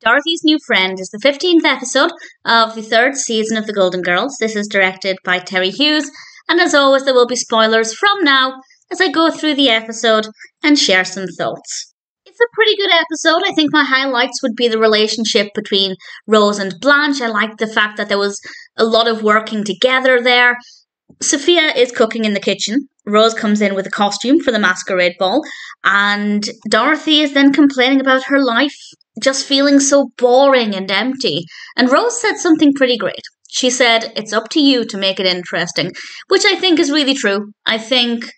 Dorothy's New Friend is the 15th episode of the third season of The Golden Girls. This is directed by Terry Hughes, and as always there will be spoilers from now as I go through the episode and share some thoughts. It's a pretty good episode. I think my highlights would be the relationship between Rose and Blanche. I liked the fact that there was a lot of working together there. Sophia is cooking in the kitchen. Rose comes in with a costume for the masquerade ball, and Dorothy is then complaining about her life just feeling so boring and empty. And Rose said something pretty great. She said, "It's up to you to make it interesting," which I think is really true. I think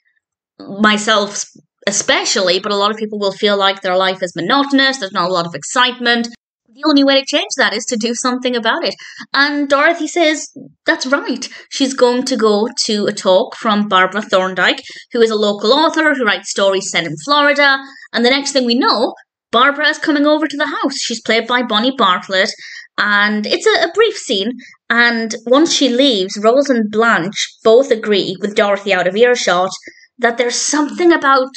myself especially, but a lot of people will feel like their life is monotonous, there's not a lot of excitement. The only way to change that is to do something about it. And Dorothy says that's right. She's going to go to a talk from Barbara Thorndyke, who is a local author who writes stories set in Florida. And the next thing we know, Barbara is coming over to the house. She's played by Bonnie Bartlett. And it's a brief scene. And once she leaves, Rose and Blanche both agree, with Dorothy out of earshot, that there's something about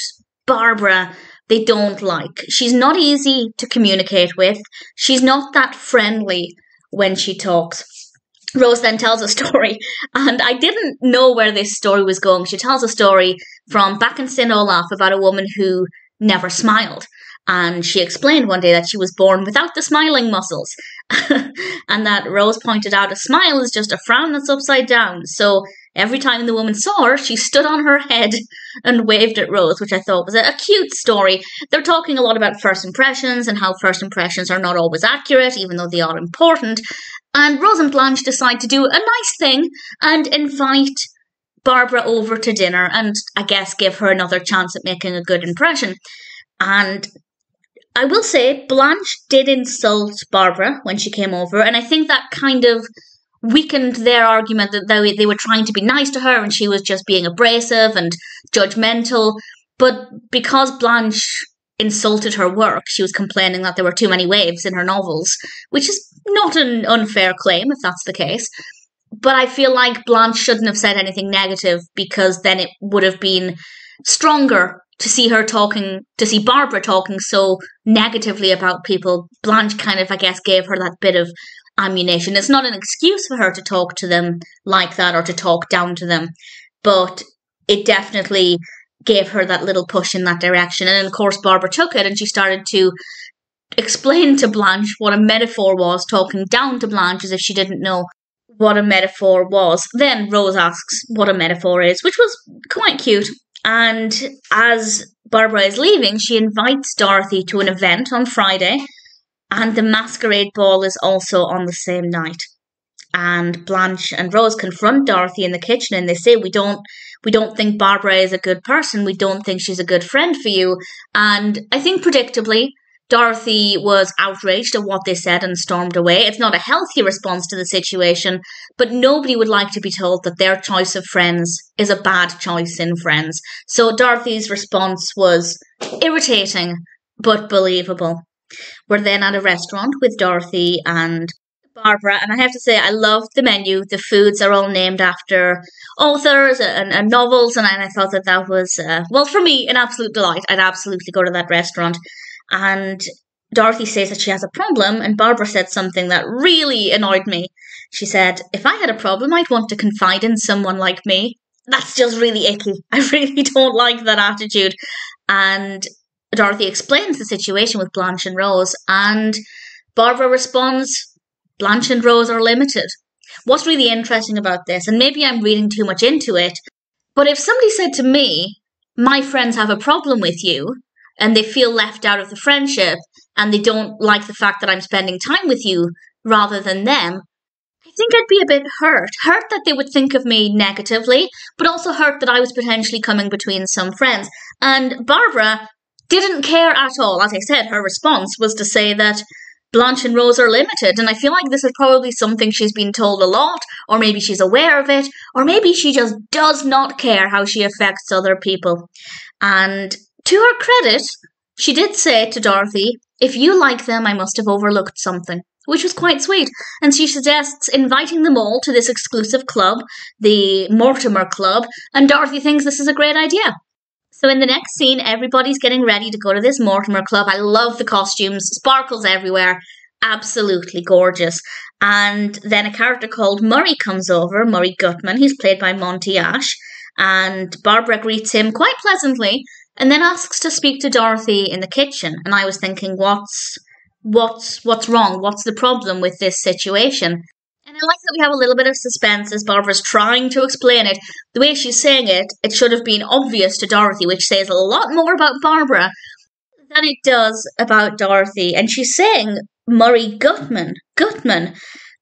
Barbara they don't like. She's not easy to communicate with. She's not that friendly when she talks. Rose then tells a story, and I didn't know where this story was going. She tells a story from back in St. Olaf about a woman who never smiled. And she explained one day that she was born without the smiling muscles. And that Rose pointed out a smile is just a frown that's upside down. So every time the woman saw her, she stood on her head and waved at Rose, which I thought was a cute story. They're talking a lot about first impressions and how first impressions are not always accurate, even though they are important. And Rose and Blanche decide to do a nice thing and invite Barbara over to dinner and, I guess, give her another chance at making a good impression. And I will say, Blanche did insult Barbara when she came over, and I think that kind of weakened their argument that they were trying to be nice to her and she was just being abrasive and judgmental. But because Blanche insulted her work, she was complaining that there were too many waves in her novels, which is not an unfair claim if that's the case. But I feel like Blanche shouldn't have said anything negative, because then it would have been stronger to see Barbara talking so negatively about people. Blanche kind of, I guess, gave her that bit of ammunition. It's not an excuse for her to talk to them like that or to talk down to them, but it definitely gave her that little push in that direction. And of course, Barbara took it and she started to explain to Blanche what a metaphor was, talking down to Blanche as if she didn't know what a metaphor was. Then Rose asks what a metaphor is, which was quite cute. And as Barbara is leaving, she invites Dorothy to an event on Friday, and the masquerade ball is also on the same night. And Blanche and Rose confront Dorothy in the kitchen and they say, we don't think Barbara is a good person. We don't think she's a good friend for you. And I think predictably, Dorothy was outraged at what they said and stormed away. It's not a healthy response to the situation, but nobody would like to be told that their choice of friends is a bad choice in friends. So Dorothy's response was irritating, but believable. We're then at a restaurant with Dorothy and Barbara, and I have to say I loved the menu. The foods are all named after authors and novels, and I thought that was, well, for me, an absolute delight. I'd absolutely go to that restaurant. And Dorothy says that she has a problem, and Barbara said something that really annoyed me. She said, "If I had a problem, I'd want to confide in someone like me." That's just really icky. I really don't like that attitude. And Dorothy explains the situation with Blanche and Rose, and Barbara responds, "Blanche and Rose are limited." What's really interesting about this, and maybe I'm reading too much into it, but if somebody said to me, "My friends have a problem with you," and they feel left out of the friendship, and they don't like the fact that I'm spending time with you rather than them, I think I'd be a bit hurt. Hurt that they would think of me negatively, but also hurt that I was potentially coming between some friends. And Barbara didn't care at all. As I said, her response was to say that Blanche and Rose are limited, and I feel like this is probably something she's been told a lot, or maybe she's aware of it, or maybe she just does not care how she affects other people. And to her credit, she did say to Dorothy, "If you like them, I must have overlooked something," which was quite sweet. And she suggests inviting them all to this exclusive club, the Mortimer Club, and Dorothy thinks this is a great idea. So in the next scene, everybody's getting ready to go to this Mortimer Club. I love the costumes, sparkles everywhere. absolutely gorgeous. And then a character called Murray comes over, Murray Guttman. He's played by Monty Ash. And Barbara greets him quite pleasantly and then asks to speak to Dorothy in the kitchen. And I was thinking, what's wrong? What's the problem with this situation? And I like that we have a little bit of suspense as Barbara's trying to explain it. The way she's saying it, it should have been obvious to Dorothy, which says a lot more about Barbara than it does about Dorothy. And she's saying Murray Guttman.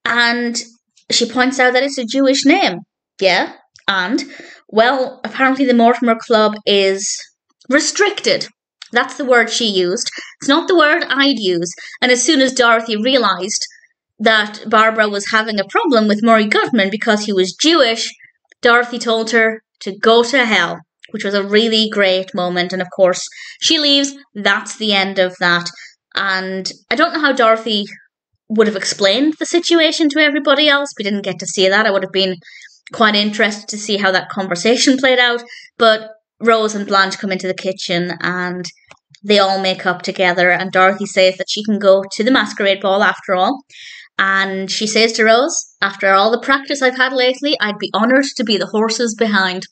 And she points out that it's a Jewish name. Yeah, and, well, apparently the Mortimer Club is restricted. That's the word she used. It's not the word I'd use. And as soon as Dorothy realised that Barbara was having a problem with Murray Guttman because he was Jewish, Dorothy told her to go to hell, which was a really great moment. And of course, she leaves. That's the end of that. And I don't know how Dorothy would have explained the situation to everybody else. We didn't get to see that. I would have been quite interested to see how that conversation played out. But Rose and Blanche come into the kitchen and they all make up together. And Dorothy says that she can go to the masquerade ball after all. And she says to Rose, after all the practice I've had lately, I'd be honoured to be the horses behind.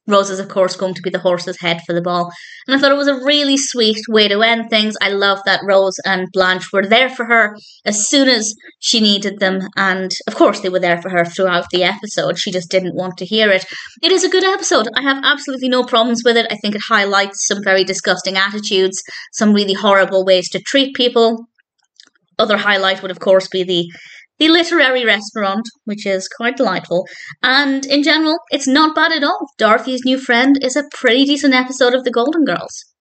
Rose is, of course, going to be the horse's head for the ball. And I thought it was a really sweet way to end things. I love that Rose and Blanche were there for her as soon as she needed them. And, of course, they were there for her throughout the episode. She just didn't want to hear it. It is a good episode. I have absolutely no problems with it. I think it highlights some very disgusting attitudes, some really horrible ways to treat people. Other highlight would, of course, be the literary restaurant, which is quite delightful. And in general, it's not bad at all. Dorothy's New Friend is a pretty decent episode of The Golden Girls.